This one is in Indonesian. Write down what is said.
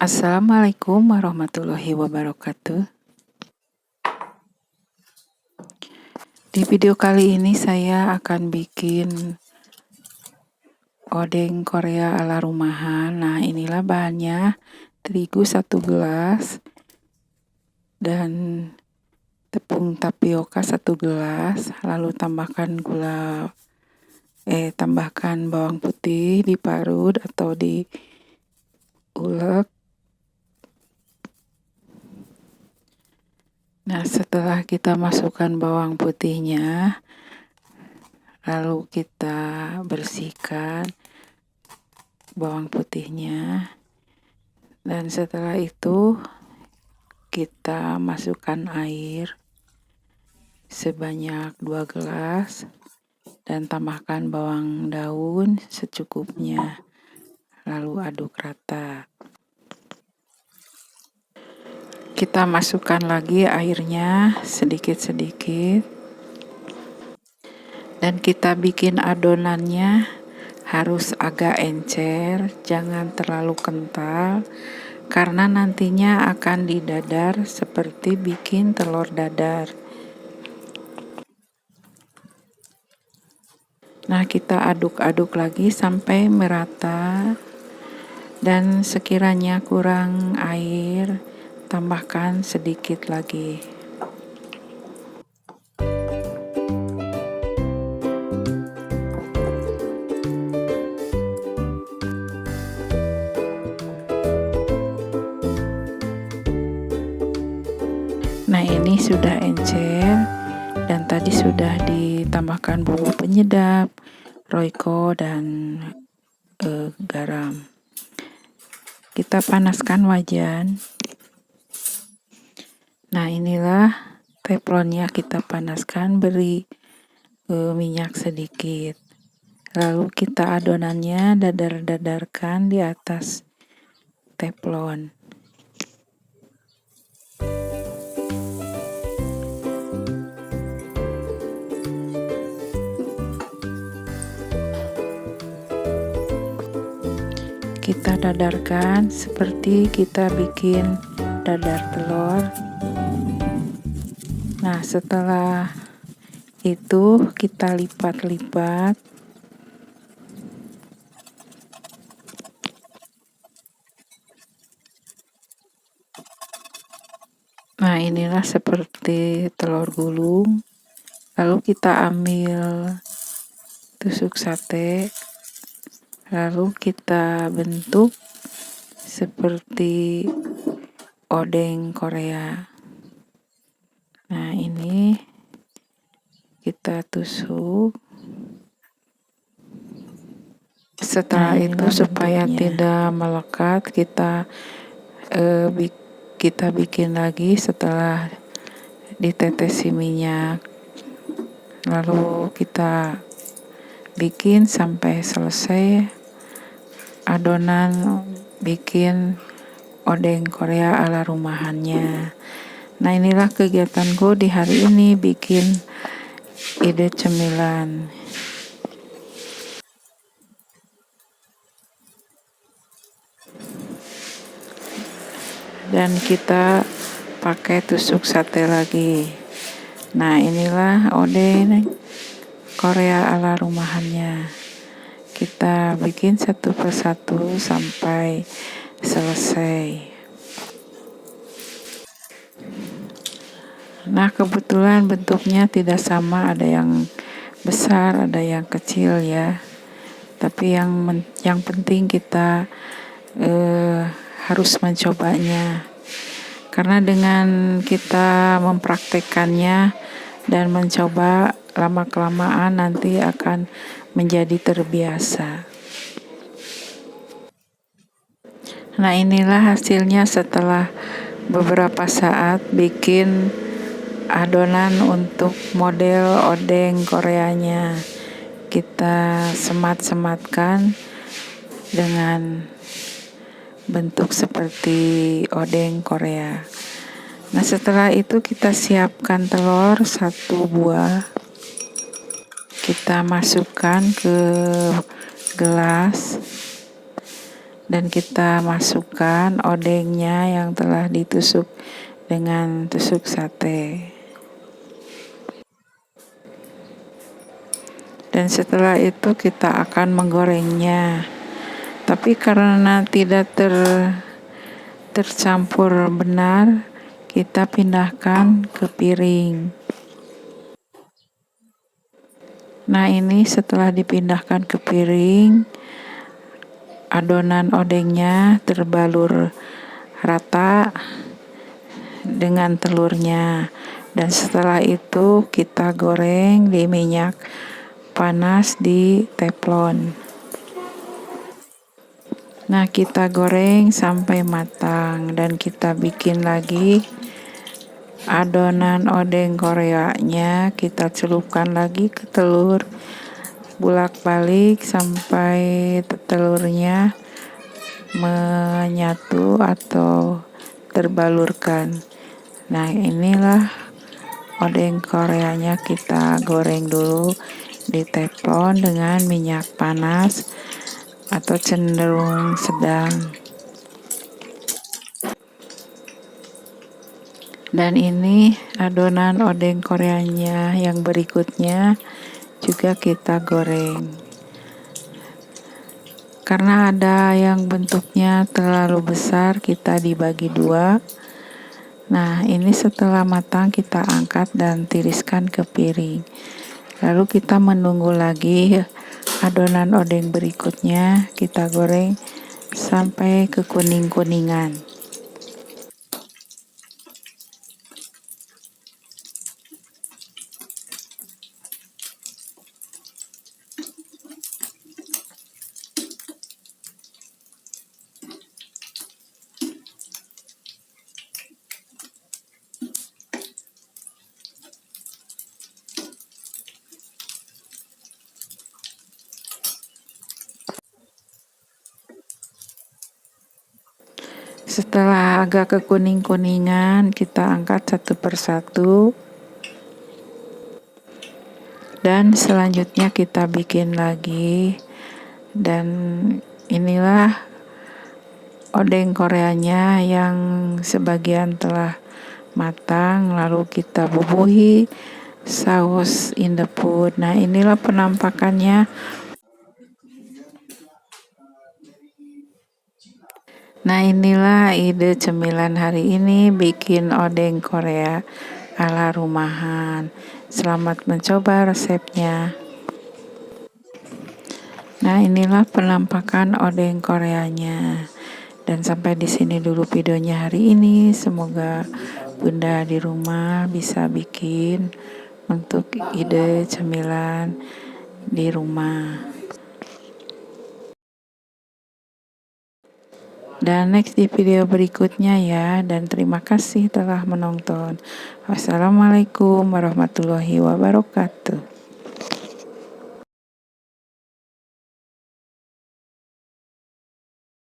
Assalamualaikum warahmatullahi wabarakatuh. Di video kali ini saya akan bikin odeng Korea ala rumahan. Nah, inilah bahannya: terigu 1 gelas dan tepung tapioka 1 gelas, lalu tambahkan tambahkan bawang putih diparut atau diulek. Nah, setelah kita masukkan bawang putihnya, lalu kita bersihkan bawang putihnya, dan setelah itu kita masukkan air sebanyak 2 gelas dan tambahkan bawang daun secukupnya, lalu aduk rata. Kita masukkan lagi airnya sedikit-sedikit dan kita bikin adonannya harus agak encer, jangan terlalu kental karena nantinya akan didadar seperti bikin telur dadar. Nah, kita aduk-aduk lagi sampai merata, dan sekiranya kurang air, tambahkan sedikit lagi. Nah, ini sudah encer dan tadi sudah ditambahkan bumbu penyedap, royco, dan garam. Kita panaskan wajan. Nah, inilah teflonnya, kita panaskan, beri minyak sedikit. Lalu kita adonannya dadar-dadarkan di atas teflon. Kita dadarkan seperti kita bikin dadar telur. Nah, setelah itu kita lipat-lipat. Nah, inilah seperti telur gulung. Lalu kita ambil tusuk sate, lalu kita bentuk seperti odeng Korea. Nah, ini kita tusuk. Setelah itu supaya tidak melekat, kita bikin lagi setelah ditetesi minyak. Lalu kita bikin sampai selesai adonan bikin odeng Korea ala rumahannya. Nah, inilah kegiatanku di hari ini, bikin ide cemilan. Dan kita pakai tusuk sate lagi. Nah, inilah odeng Korea ala rumahannya. Kita bikin satu persatu sampai selesai. Nah, kebetulan bentuknya tidak sama, ada yang besar, ada yang kecil ya. Tapi yang penting kita harus mencobanya. Karena dengan kita mempraktekkannya dan mencoba, lama-kelamaan nanti akan menjadi terbiasa. Nah, inilah hasilnya setelah beberapa saat bikin adonan untuk model odeng Koreanya. Kita semat-sematkan dengan bentuk seperti odeng Korea. Nah, setelah itu kita siapkan telur 1 buah. Kita masukkan ke gelas. dan kita masukkan odengnya yang telah ditusuk dengan tusuk sate. Dan setelah itu kita akan menggorengnya. Tapi karena tidak tercampur benar, kita pindahkan ke piring. Nah, ini setelah dipindahkan ke piring, adonan odengnya terbalur rata dengan telurnya. Dan setelah itu kita goreng di minyak panas di teflon. Nah, kita goreng sampai matang dan kita bikin lagi adonan odeng Koreanya, kita celupkan lagi ke telur, bolak-balik sampai telurnya menyatu atau terbalurkan. Nah, inilah odeng Koreanya, kita goreng dulu di teflon dengan minyak panas atau cenderung sedang. Dan ini adonan odeng Koreanya yang berikutnya juga kita goreng. Karena ada yang bentuknya terlalu besar, kita dibagi dua. Nah, ini setelah matang kita angkat dan tiriskan ke piring. Lalu kita menunggu lagi adonan odeng berikutnya, kita goreng sampai ke kuning-kuningan. Setelah agak kekuning-kuningan, kita angkat satu persatu. Dan selanjutnya kita bikin lagi. Dan inilah odeng Koreanya yang sebagian telah matang, lalu kita bubuhi saus Indofood. Nah, inilah penampakannya. Nah, inilah ide cemilan hari ini, bikin odeng Korea ala rumahan. Selamat mencoba resepnya. Nah, inilah penampakan odeng Koreanya. Dan sampai di sini dulu videonya hari ini. Semoga Bunda di rumah bisa bikin untuk ide cemilan di rumah. Dan next di video berikutnya ya. Dan terima kasih telah menonton. Wassalamualaikum warahmatullahi wabarakatuh.